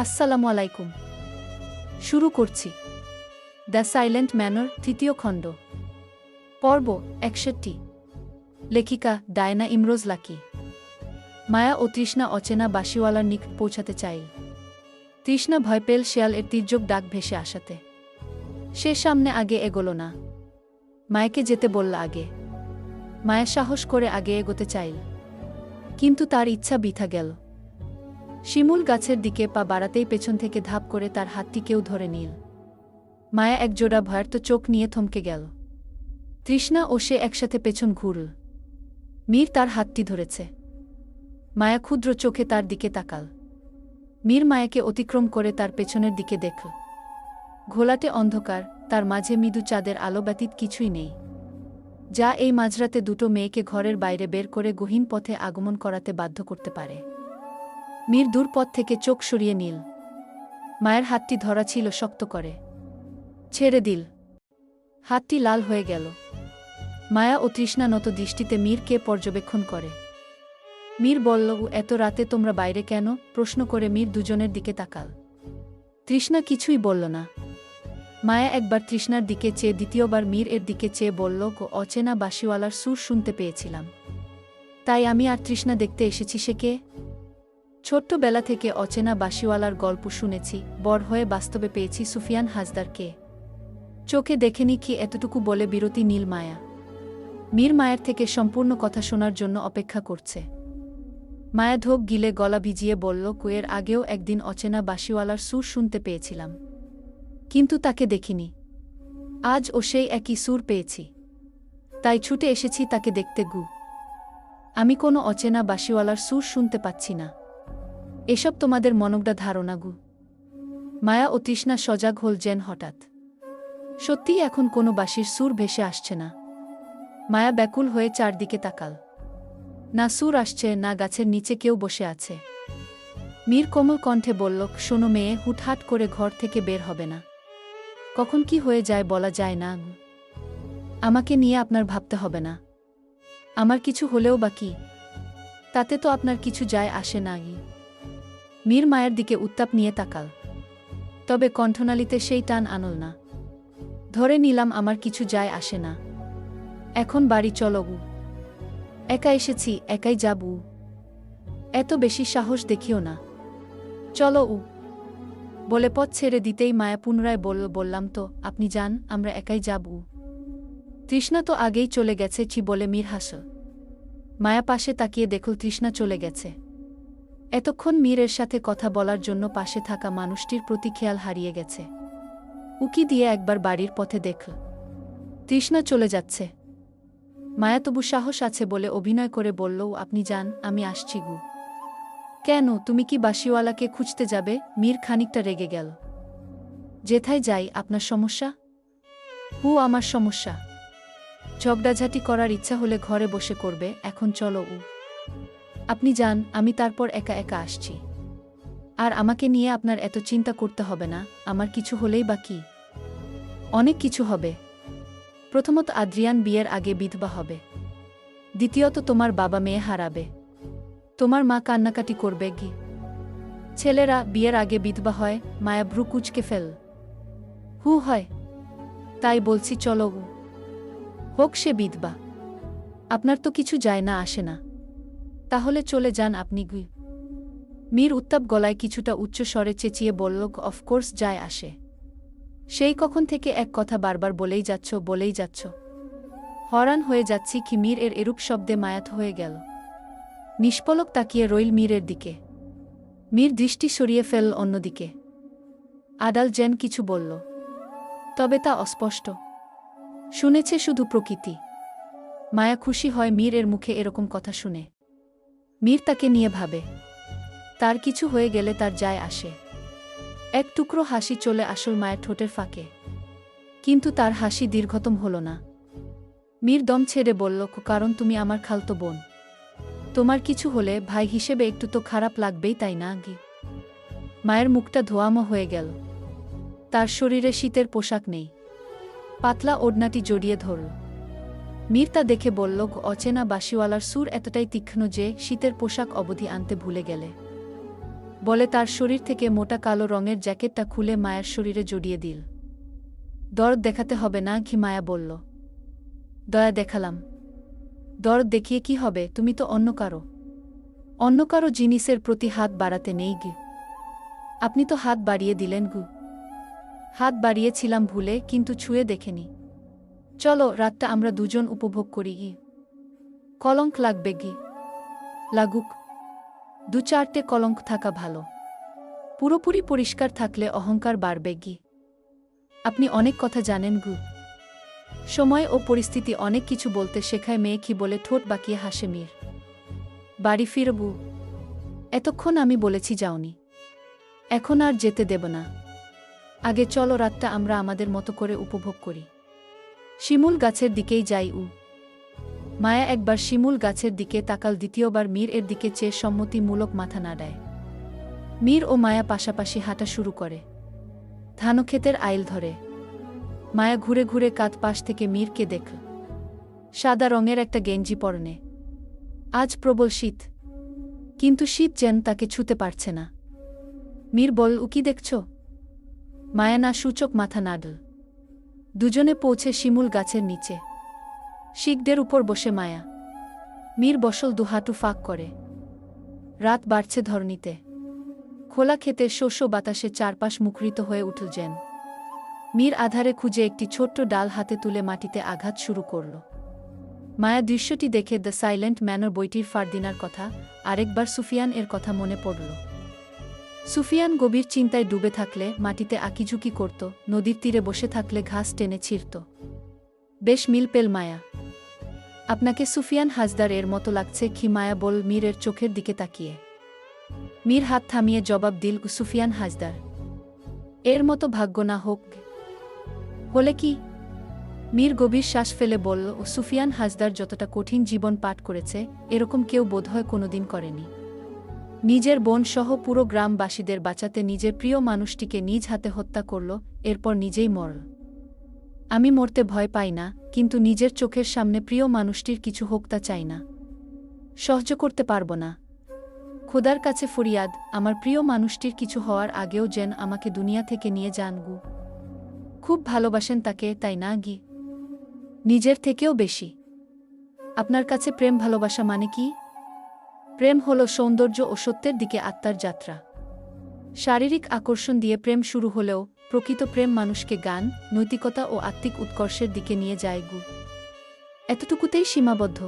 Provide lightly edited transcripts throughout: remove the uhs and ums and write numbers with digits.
আসসালামু আলাইকুম। শুরু করছি দ্য সাইলেন্ট ম্যানর তৃতীয় খণ্ড, পর্ব ৬১। লেখিকা ডায়না ইমরোজ লাকি। মায়া ও তৃষ্ণা অচেনা বাঁশিওয়ালার নিকট পৌঁছাতে চাইল। তৃষ্ণা ভয় পেল শেয়াল এর তীর্যক ডাক ভেসে আসাতে। সে সামনে আগে এগোল না, মায়াকে যেতে বলল আগে। মায়া সাহস করে আগে এগোতে চাইল, কিন্তু তার ইচ্ছা বৃথা গেল। শিমুল গাছের দিকে পা বাড়াতেই পেছন থেকে ধাপ করে তার হাতটি কেউ ধরে নিল। মায়া একজোড়া ভয়ার্ত চোখ নিয়ে থমকে গেল। তৃষ্ণা ও সে একসাথে পেছন ঘুরল। মীর তার হাতটি ধরেছে। মায়া ক্ষুদ্র চোখে তার দিকে তাকাল। মীর মায়াকে অতিক্রম করে তার পেছনের দিকে দেখল। ঘোলাটে অন্ধকার, তার মাঝে মৃদু চাঁদের আলো ব্যতীত কিছুই নেই, যা এই মাঝরাতে দুটো মেয়েকে ঘরের বাইরে বের করে গহীন পথে আগমন করাতে বাধ্য করতে পারে। মীর দূর পথ থেকে চোখ সরিয়ে নিল। মায়ের হাতটি ধরা ছিল শক্ত করে। ছেড়ে দিল। হাতটি লাল হয়ে গেল। মায়া ও তৃষ্ণা নত দৃষ্টিতে মীরকে পর্যবেক্ষণ করে। মীর বলল, এত রাতে তোমরা বাইরে কেন? প্রশ্ন করে মীর দুজনের দিকে তাকাল। তৃষ্ণা কিছুই বলল না। মায়া একবার তৃষ্ণার দিকে চেয়ে দ্বিতীয়বার মীর এর দিকে চেয়ে বলল, অচেনা বাঁশিওয়ালার সুর শুনতে পেয়েছিলাম, তাই আমি আর তৃষ্ণা দেখতে এসেছি। সে কে? ছোট্টবেলা থেকে অচেনা বাঁশিওয়ালার গল্প শুনেছি, বড় হয়ে বাস্তবে পেয়েছি সুফিয়ান হাজদারকে। চোখে দেখেনি কি? এতটুকু বলে বিরতি নীল মায়া। মীর মায়ের থেকে সম্পূর্ণ কথা শোনার জন্য অপেক্ষা করছে। মায়া ঢোক গিলে গলা ভিজিয়ে বলল, এর আগেও একদিন অচেনা বাঁশিওয়ালার সুর শুনতে পেয়েছিলাম, কিন্তু তাকে দেখিনি। আজ ও সেই একই সুর পেয়েছি, তাই ছুটে এসেছি তাকে দেখতে। আমি কোনো অচেনা বাঁশিওয়ালার সুর শুনতে পাচ্ছি না। এসব তোমাদের মনগড়া ধারণা। মায়া ও তৃষ্ণা সজাগ হল যেন হঠাৎ। সত্যিই এখন কোনো বাঁশির সুর ভেসে আসছে না। মায়া ব্যাকুল হয়ে চারদিকে তাকাল। না সুর আসছে, না গাছের নিচে কেউ বসে আছে। মীর কোমল কণ্ঠে বলল, শোনো মেয়ে, হুটহাট করে ঘর থেকে বের হবে না। কখন কি হয়ে যায় বলা যায় না। আমাকে নিয়ে আপনার ভাবতে হবে না। আমার কিছু হলেও বা কি, তাতে তো আপনার কিছু যায় আসে না। মীর মায়ের দিকে উত্তাপ নিয়ে তাকাল, তবে কণ্ঠনালীতে সেই টান আনল না। ধরে নিলাম আমার কিছু যায় আসে না। এখন বাড়ি চলো। একা এসেছি, একাই যাব। এত বেশি সাহস দেখিও না। চলো বলে পথ ছেড়ে দিতেই মায়া পুনরায় বললাম তো, আপনি যান, আমরা একাই যাব। তৃষ্ণা তো আগেই চলে গেছে বলে মীর হাসল। মায়া পাশে তাকিয়ে দেখল তৃষ্ণা চলে গেছে। এতক্ষণ মীরের সাথে কথা বলার জন্য পাশে থাকা মানুষটির প্রতি খেয়াল হারিয়ে গেছে। উকি দিয়ে একবার বাড়ির পথে দেখল তৃষ্ণা চলে যাচ্ছে। মায়া তবু সাহস আছে বলে অভিনয় করে বলল, আপনি যান, আমি আসছি। কেন, তুমি কি বাঁশিওয়ালাকে খুঁজতে যাবে? মীর খানিকটা রেগে গেল। যেথায় যাই আপনার সমস্যা? আমার সমস্যা? ঝগড়াঝাটি করার ইচ্ছা হলে ঘরে বসে করবে, এখন চলো। আপনি যান, আমি তারপর একা একা আসছি। আর আমাকে নিয়ে আপনার এত চিন্তা করতে হবে না। আমার কিছু হলেই বা কি? অনেক কিছু হবে। প্রথমত আদ্রিয়ান বিয়ের আগে বিধবা হবে। দ্বিতীয়ত তোমার বাবা মেয়ে হারাবে। তোমার মা কান্নাকাটি করবে। ছেলেরা বিয়ের আগে বিধবা হয়? মায়া ভ্রু কুঁচকে ফেল। হয়, তাই বলছি চলো। হোক সে বিধবা, আপনার তো কিছু যায় না আসে না। তাহলে চলে যান আপনি। মীর উত্তাপ গলায় কিছুটা উচ্চ স্বরে চেঁচিয়ে বলল, অফকোর্স যায় আসে। সেই কখন থেকে এক কথা বারবার বলেই যাচ্ছ। হরান হয়ে যাচ্ছি কি? মীর এর এরূপ শব্দে মায়াত হয়ে গেল। নিষ্পলক তাকিয়ে রইল মীরের দিকে। মীর দৃষ্টি সরিয়ে ফেলল অন্যদিকে। আড়াল যেন কিছু বলল, তবে তা অস্পষ্ট। শুনেছে শুধু প্রকৃতি। মায়া খুশি হয় মীর এর মুখে এরকম কথা শুনে। মীর তাকে নিয়ে ভাবে, তার কিছু হয়ে গেলে তার যায় আসে। এক টুকরো হাসি চলে আসল মায়ের ঠোঁটের ফাঁকে, কিন্তু তার হাসি দীর্ঘতম হল না। মীর দম ছেড়ে বলল, কারণ তুমি আমার খালতো বোন। তোমার কিছু হলে ভাই হিসেবে একটু তো খারাপ লাগবেই, তাই না? মায়ের মুখটা ধোয়ামো হয়ে গেল। তার শরীরে শীতের পোশাক নেই। পাতলা ওড়নাটি জড়িয়ে ধরল। মীর তা দেখে বলল, অচেনা বাঁশিওয়ালার সুর এতটাই তীক্ষ্ণ যে শীতের পোশাক অবধি আনতে ভুলে গেলে। বলে তার শরীর থেকে মোটা কালো রঙের জ্যাকেটটা খুলে মায়ার শরীরে জড়িয়ে দিল। দরদ দেখাতে হবে না কি? মায়া বলল। দয়া দেখালাম। দরদ দেখিয়ে কি হবে? তুমি তো অন্য কারো জিনিসের প্রতি হাত বাড়াতে নেই গি। আপনি তো হাত বাড়িয়ে দিলেন গু। হাত বাড়িয়েছিলাম ভুলে, কিন্তু ছুঁয়ে দেখেনি। চলো রাতটা আমরা দুজন উপভোগ করি গি। কলঙ্ক লাগবে গি। লাগুক। 2-4টে কলঙ্ক থাকা ভালো। পুরোপুরি পরিষ্কার থাকলে অহংকার বাড়বে গি। আপনি অনেক কথা জানেন গু। সময় ও পরিস্থিতি অনেক কিছু বলতে শেখায় মেয়ে কি বলে ঠোঁট বাঁকিয়ে হাসে মীর। বাড়ি ফিরবু? এতক্ষণ আমি বলেছি যাওনি। এখন আর যেতে দেব না। আগে চলো রাতটা আমরা আমাদের মতো করে উপভোগ করি। শিমুল গাছের দিকেই যাই। মায়া একবার শিমুল গাছের দিকে তাকাল, দ্বিতীয়বার মীর এর দিকে চেয়ে সম্মতিমূলক মাথা নাড়ায়। মীর ও মায়া পাশাপাশি হাঁটা শুরু করে। ধানক্ষেতের আইল ধরে মায়া ঘুরে ঘুরে কাত পাশ থেকে মীরকে দেখল। সাদা রঙের একটা গেঞ্জি পরনে। আজ প্রবল শীত, কিন্তু শীত যেন তাকে ছুতে পারছে না। মীর বল, কি দেখছ? মায়া না সূচক মাথা নাড়ল। দুজনে পৌঁছে শিমুল গাছের নিচে। শিকদের উপর বসে মায়া। মীর বসল দুহাঁটু ফাঁক করে। রাত বাড়ছে ধরণীতে। খোলা খেতে শস্য বাতাসে চারপাশ মুখরিত হয়ে উঠল যেন। মীর আধারে খুঁজে একটি ছোট্ট ডাল হাতে তুলে মাটিতে আঘাত শুরু করল। মায়া দৃশ্যটি দেখে দ্য সাইলেন্ট ম্যানর বইটির ফারদিনার কথা, আরেকবার সুফিয়ান এর কথা মনে পড়ল। সুফিয়ান গভীর চিন্তায় ডুবে থাকলে মাটিতে আঁকিঝুঁকি করত, নদীর তীরে বসে থাকলে ঘাস টেনে ছিঁড়ত। বেশ মিল পেল মায়া। আপনাকে সুফিয়ান হাজদার এর মতো লাগছে কি? মায়া বল মীরের চোখের দিকে তাকিয়ে। মীর হাত থামিয়ে জবাব দিল, সুফিয়ান হাজদার এর মতো ভাগ্য না হোক হলে কি? মীর গভীর শ্বাস ফেলে বলল, সুফিয়ান হাজদার যতটা কঠিন জীবন পাঠ করেছে এরকম কেউ বোধহয় কোনোদিন করেনি। নিজের বোন সহ পুরো গ্রামবাসীদের বাঁচাতে নিজের প্রিয় মানুষটিকে নিজ হাতে হত্যা করল, এরপর নিজেই মরল। আমি মরতে ভয় পাই না, কিন্তু নিজের চোখের সামনে প্রিয় মানুষটির কিছু হোক তা চাই না। সহ্য করতে পারব না। খোদার কাছে ফরিয়াদ, আমার প্রিয় মানুষটির কিছু হওয়ার আগেও যেন আমাকে দুনিয়া থেকে নিয়ে যান গু। খুব ভালোবাসেন তাকে, তাই না গি? নিজের থেকেও বেশি। আপনার কাছে প্রেম ভালোবাসা মানে কি? প্রেম হল সৌন্দর্য ও সত্যের দিকে আত্মার যাত্রা। শারীরিক আকর্ষণ দিয়ে প্রেম শুরু হলেও প্রকৃত প্রেম মানুষকে জ্ঞান, নৈতিকতা ও আত্মিক উৎকর্ষের দিকে নিয়ে যায় গু। এতটুকুতেই সীমাবদ্ধ।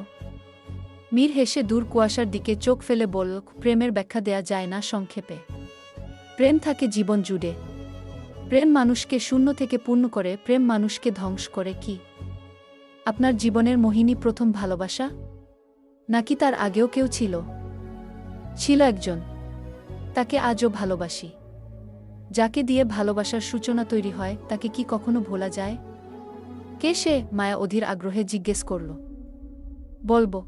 মীর হেসে দূর কুয়াশার দিকে চোখ ফেলে বলল, প্রেমের ব্যাখ্যা দেয়া যায় না সংক্ষেপে। প্রেম থাকে জীবন জুড়ে। প্রেম মানুষকে শূন্য থেকে পূর্ণ করে, প্রেম মানুষকে ধ্বংস করে। কি আপনার জীবনের মোহিনী প্রথম ভালোবাসা? নাকি তার আগেও কেউ ছিল? ছিল একজন। তাকে আজও ভালোবাসি। যাকে দিয়ে ভালোবাসার সূচনা তৈরি হয় তাকে কি কখনো ভোলা যায়? কে সে? মায়া অধীর আগ্রহে জিজ্ঞেস করল। বলবো।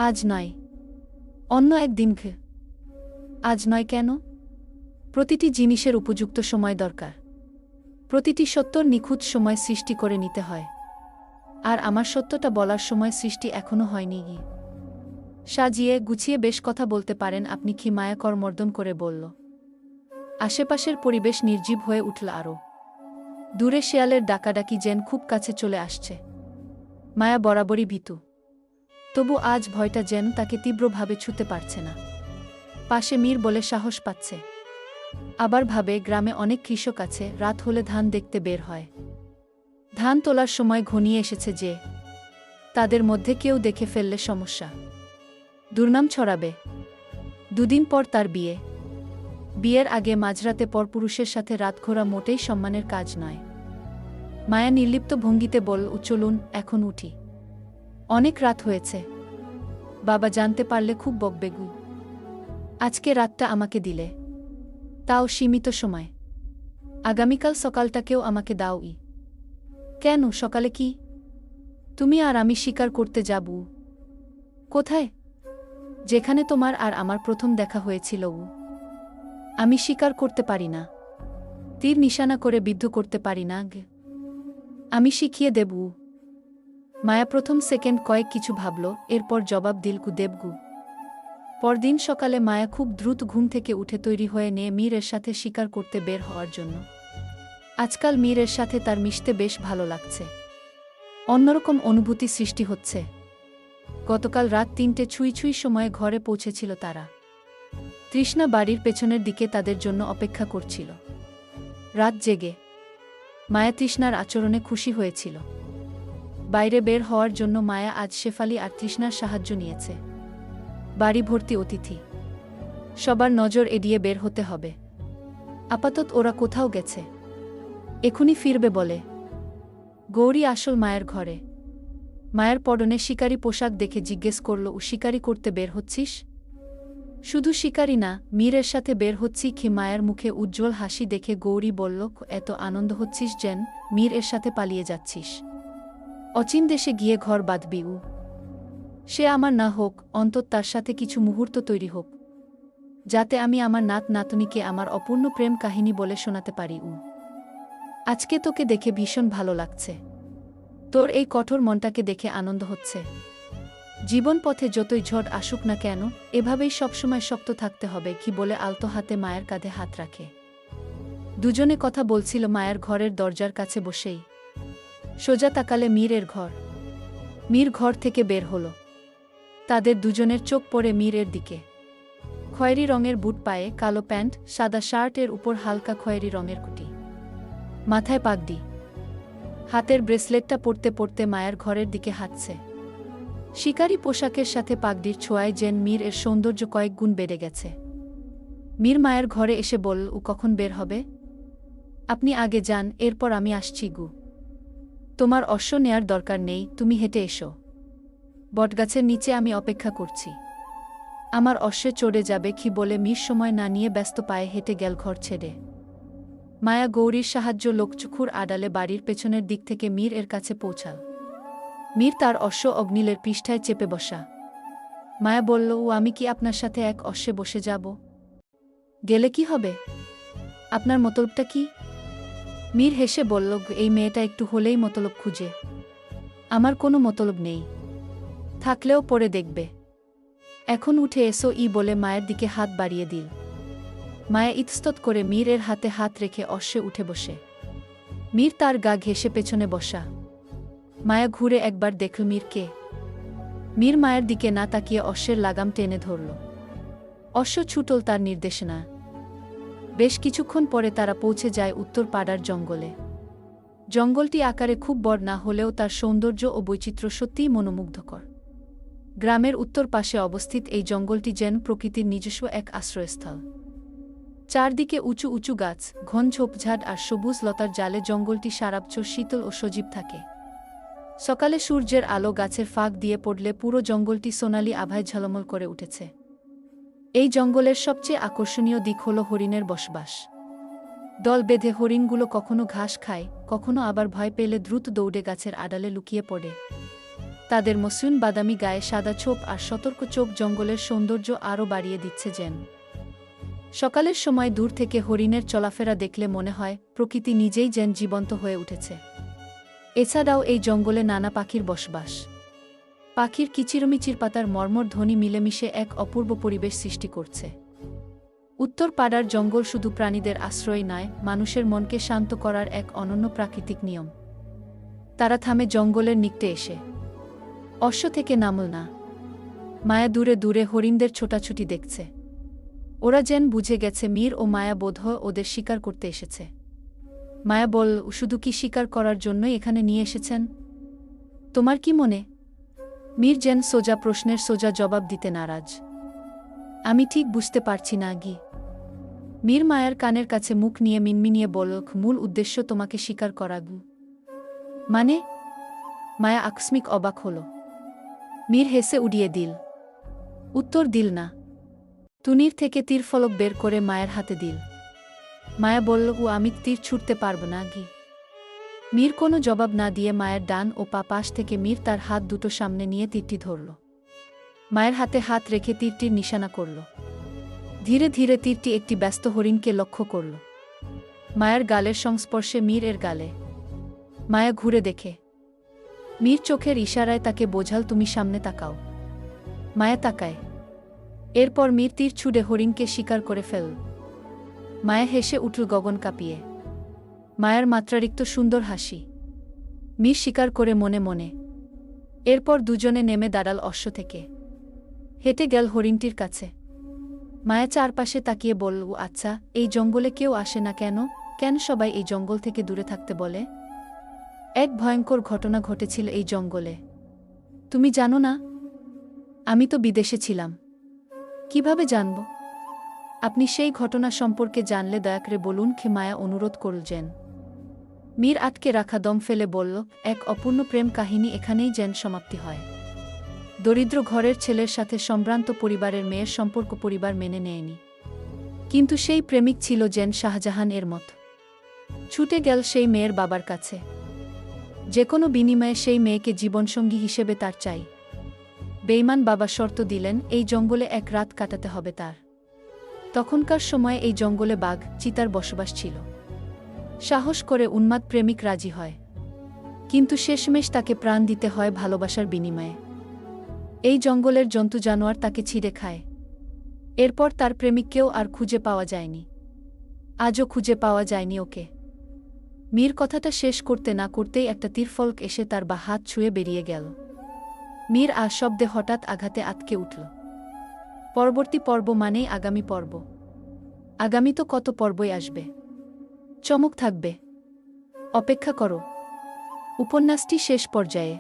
আজ নয়, অন্য একদিন। আজ নয় কেন? প্রতিটি জিনিসের উপযুক্ত সময় দরকার। প্রতিটি সত্যর নিখুঁত সময় সৃষ্টি করে নিতে হয়। আর আমার সত্যটা বলার সময় সৃষ্টি এখনো হয়নি। সাজিয়ে গুছিয়ে বেশ কথা বলতে পারেন আপনি কি? মায়া করমর্দন করে বলল। আশেপাশের পরিবেশ নির্জীব হয়ে উঠল আরও। দূরে শেয়ালের ডাকাডাকি যেন খুব কাছে চলে আসছে। মায়া বরাবরই ভীতু, তবু আজ ভয়টা যেন তাকে তীব্রভাবে ছুঁতে পারছে না। পাশে মীর বলে সাহস পাচ্ছে। আবার ভাবে গ্রামে অনেক কৃষক আছে, রাত হলে ধান দেখতে বের হয়। ধান তোলার সময় ঘনিয়ে এসেছে যে, তাদের মধ্যে কেউ দেখে ফেললে সমস্যা, দুর্নাম ছড়াবে। 2 দিন পর তার বিয়ে। বিয়ের আগে মাঝরাতে পরপুরুষের সাথে রাত ঘোরা মোটেই সম্মানের কাজ নয়। মায়া নির্লিপ্ত ভঙ্গিতে বল, চলুন এখন উঠি। অনেক রাত হয়েছে। বাবা জানতে পারলে খুব বকবে গু। আজকে রাতটা আমাকে দিলে, তাও সীমিত সময়। আগামীকাল সকালটাকেও আমাকে দাও। কেন? সকালে কি? তুমি আর আমি শিকার করতে যাব। কোথায়? যেখানে তোমার আর আমার প্রথম দেখা হয়েছিল। আমি শিকার করতে পারি না। তীর নিশানা করে বিদ্ধ করতে পারি না। আমি শিখিয়ে দেব। মায়া প্রথম সেকেন্ড কয়েক কিছু ভাবল, এরপর জবাব দিল, দেবগু। পরদিন সকালে মায়া খুব দ্রুত ঘুম থেকে উঠে তৈরি হয়ে নিয়ে মীরের সাথে শিকার করতে বের হওয়ার জন্য। আজকাল মীরের সাথে তার মিশতে বেশ ভালো লাগছে। অন্যরকম অনুভূতি সৃষ্টি হচ্ছে। গতকাল রাত ৩টে ছুঁই ছুঁই সময়ে ঘরে পৌঁছেছিল তারা। তৃষ্ণা বাড়ির পেছনের দিকে তাদের জন্য অপেক্ষা করছিল। রাত জেগে মায়া তৃষ্ণার আচরণে খুশি হয়েছিল। বাইরে বের হওয়ার জন্য মায়া আজ শেফালি আর তৃষ্ণার সাহায্য নিয়েছে। বাড়ি ভর্তি অতিথি, সবার নজর এড়িয়ে বের হতে হবে। আপাতত ওরা কোথাও গেছে, এখনই ফিরবে বলে। গৌরী আসল মায়ের ঘরে। মায়ের পরনে শিকারি পোশাক দেখে জিজ্ঞেস করল, ও শিকারি করতে বের হচ্ছিস? শুধু শিকারি না, মীরের সাথে বের হচ্ছি কি? মায়ের মুখে উজ্জ্বল হাসি দেখে গৌরী বলল, এত আনন্দ হচ্ছিস যেন মীর এর সাথে পালিয়ে যাচ্ছিস। অচিন দেশে গিয়ে ঘর বাঁধবি? সে আমার না হোক, অন্তত তার সাথে কিছু মুহূর্ত তৈরি হোক, যাতে আমি আমার নাত নাতনিকে আমার অপূর্ণ প্রেম কাহিনী বলে শোনাতে পারি। আজকে তোকে দেখে ভীষণ ভালো লাগছে। তোর এই কঠোর মনটাকে দেখে আনন্দ হচ্ছে। জীবন পথে যতই ঝড় আসুক না কেন, এভাবেই সবসময় শক্ত থাকতে হবে কি বলে আলতো হাতে মায়ের কাঁধে হাত রাখে। দুজনে কথা বলছিল মায়ের ঘরের দরজার কাছে বসেই। সোজা তাকালে মীরের ঘর। মীর ঘর থেকে বের হলো। তাদের দুজনের চোখ পড়ে মীরের দিকে। খয়েরি রঙের বুট পায়ে, কালো প্যান্ট, সাদা শার্টের উপর হালকা খয়েরি রঙের কুটি, মাথায় পাগড়ি, হাতের ব্রেসলেটটা পরতে পরতে মায়ের ঘরের দিকে হাঁটছে। শিকারি পোশাকের সাথে পাগড়ির ছোঁয়ায় যেন মীর এর সৌন্দর্য কয়েক গুণ বেড়ে গেছে। মীর মায়ের ঘরে এসে বলল, ও কখন বের হবে? আপনি আগে যান, এরপর আমি আসছি গু। তোমার অশ্ব নেয়ার দরকার নেই, তুমি হেঁটে এসো। বটগাছের নিচে আমি অপেক্ষা করছি। আমার অশ্বে চড়ে যাবে কি বলে মীর সময় না নিয়ে ব্যস্ত পায়ে হেঁটে গেল ঘর ছেড়ে। মায়া গৌরীর সাহায্য লোকচক্ষুর আড়ালে বাড়ির পেছনের দিক থেকে মীর এর কাছে পৌঁছাল। মীর তার অশ্ব অগ্নিলের পৃষ্ঠায় চেপে বসা। মায়া বলল, ও আমি কি আপনার সাথে এক অশ্বে বসে যাব? গেলে কি হবে? আপনার মতলবটা কি? মীর হেসে বলল, এই মেয়েটা একটু হলেই মতলব খুঁজে। আমার কোনো মতলব নেই, থাকলেও পরে দেখবে। এখন উঠে এসো বলে মায়ের দিকে হাত বাড়িয়ে দিল। মায়া ইতস্তত করে মীর এর হাতে হাত রেখে অশ্বে উঠে বসে। মীর তার গা ঘেঁষে পেছনে বসা। মায়া ঘুরে একবার দেখল মীরকে। মীর মায়ের দিকে না তাকিয়ে অশ্বের লাগাম টেনে ধরল। অশ্ব ছুটল তার নির্দেশনা। বেশ কিছুক্ষণ পরে তারা পৌঁছে যায় উত্তর পাড়ার জঙ্গলে। জঙ্গলটি আকারে খুব বড় না হলেও তার সৌন্দর্য ও বৈচিত্র্য সত্যিই মনোমুগ্ধকর। গ্রামের উত্তর পাশে অবস্থিত এই জঙ্গলটি যেন প্রকৃতির নিজস্ব এক আশ্রয়স্থল। চারদিকে উঁচু উঁচু গাছ, ঘন ঝোপঝাড় আর সবুজ লতার জালে জঙ্গলটি সারাবছর শীতল ও সজীব থাকে। সকালে সূর্যের আলো গাছের ফাঁক দিয়ে পড়লে পুরো জঙ্গলটি সোনালি আভায় ঝলমল করে উঠেছে। এই জঙ্গলের সবচেয়ে আকর্ষণীয় দিক হল হরিণের বসবাস। দল বেঁধে হরিণগুলো কখনো ঘাস খায়, কখনো আবার ভয় পেলে দ্রুত দৌড়ে গাছের আড়ালে লুকিয়ে পড়ে। তাদের মসৃণ বাদামি গায়ে সাদা ছোপ আর সতর্ক চোখ জঙ্গলের সৌন্দর্য আরও বাড়িয়ে দিচ্ছে যেন। সকালের সময় দূর থেকে হরিণের চলাফেরা দেখলে মনে হয় প্রকৃতি নিজেই যেন জীবন্ত হয়ে উঠেছে। এছাড়াও এই জঙ্গলে নানা পাখির বসবাস। পাখির কিচিরমিচির পাতার মর্মর ধ্বনি মিলেমিশে এক অপূর্ব পরিবেশ সৃষ্টি করছে। উত্তর পাড়ার জঙ্গল শুধু প্রাণীদের আশ্রয় নয়, মানুষের মনকে শান্ত করার এক অনন্য প্রাকৃতিক নিয়ম। তারা থামে জঙ্গলের নিকটে এসে। অশ্ব থেকে নামল না। মায়া দূরে দূরে হরিণদের ছোটাছুটি দেখছে। ওরা যেন বুঝে গেছে মীর ও মায়া বোধহয় ওদের শিকার করতে এসেছে। মায়া বলল, শুধু কি শিকার করার জন্যই এখানে নিয়ে এসেছেন? তোমার কি মনে? মীর যেন সোজা প্রশ্নের সোজা জবাব দিতে নারাজ। আমি ঠিক বুঝতে পারছি না গি। মীর মায়ার কানের কাছে মুখ নিয়ে মিনমিনিয়ে বলল, মূল উদ্দেশ্য তোমাকে শিকার করা গু। মানে? মায়া আকস্মিক অবাক হল। মীর হেসে উড়িয়ে দিল। উত্তর দিল না। তুনির থেকে তীরফলক বের করে মায়ের হাতে দিল। মায়া বলল, আমি তীর ছুটতে পারব না গি। মীর কোনো জবাব না দিয়ে মায়ের ডান ও পাশ থেকে মীর তার হাত দুটো সামনে নিয়ে তীরটি ধরল। মায়ের হাতে হাত রেখে তীরটির নিশানা করল। ধীরে ধীরে তীরটি একটি ব্যস্ত হরিণকে লক্ষ্য করল। মায়ের গালের সংস্পর্শে মীর এর গালে। মায়া ঘুরে দেখে। মীর চোখের ইশারায় তাকে বোঝাল, তুমি সামনে তাকাও। মায়া তাকায়। এরপর মীর তীর ছুড়ে হরিণকে শিকার করে ফেলল। মায়া হেসে উঠল গগন কাঁপিয়ে। মায়ার মাত্রারিক্ত সুন্দর হাসি। মীর শিকার করে মনে মনে। এরপর দুজনে নেমে দাঁড়াল অশ্ব থেকে। হেঁটে গেল হরিণটির কাছে। মায়া চারপাশে তাকিয়ে বলল, আচ্ছা, এই জঙ্গলে কেউ আসে না কেন? কেন সবাই এই জঙ্গল থেকে দূরে থাকতে বলে? এক ভয়ঙ্কর ঘটনা ঘটেছিল এই জঙ্গলে। তুমি জানো না? আমি তো বিদেশে ছিলাম। কিভাবে জানব? আপনি সেই ঘটনা সম্পর্কে জানলে দয়া করে বলুন, মায়া অনুরোধ করলেন। মীর আটকে রাখা দম ফেলে বলল, এক অপূর্ণ প্রেম কাহিনী এখানেই যেন সমাপ্তি হয়। দরিদ্র ঘরের ছেলের সাথে সম্ভ্রান্ত পরিবারের মেয়ের সম্পর্ক পরিবার মেনে নেয়নি। কিন্তু সেই প্রেমিক ছিল যেন শাহজাহান এর মত। ছুটে গেল সেই মেয়ের বাবার কাছে। যে কোনো বিনিময়ে সেই মেয়েকে জীবনসঙ্গী হিসেবে তার চাই। বেঈমান বাবা শর্ত দিলেন, এই জঙ্গলে এক রাত কাটাতে হবে তার। তখনকার সময়ে এই জঙ্গলে বাঘ, চিতার বসবাস ছিল। সাহস করে উন্মাদ প্রেমিক রাজি হয়। কিন্তু শেষমেশ তাকে প্রাণ দিতে হয় ভালোবাসার বিনিময়ে। এই জঙ্গলের জন্তু জানোয়ার তাকে ছিঁড়ে খায়। এরপর তার প্রেমিককেও আর খুঁজে পাওয়া যায়নি। আজও খুঁজে পাওয়া যায়নি ওকে। মীর কথাটা শেষ করতে না করতেই একটা তীরফলক এসে তার বা হাত ছুঁয়ে বেরিয়ে গেল। মীর শব্দে হঠাৎ আঘাতে আটকে উঠল। পরবর্তী পর্ব মানেই আগামী পর্ব। আগামী তো কত পর্বই আসবে, চমক থাকবে। অপেক্ষা করো। উপন্যাসটি শেষ পর্যায়ে।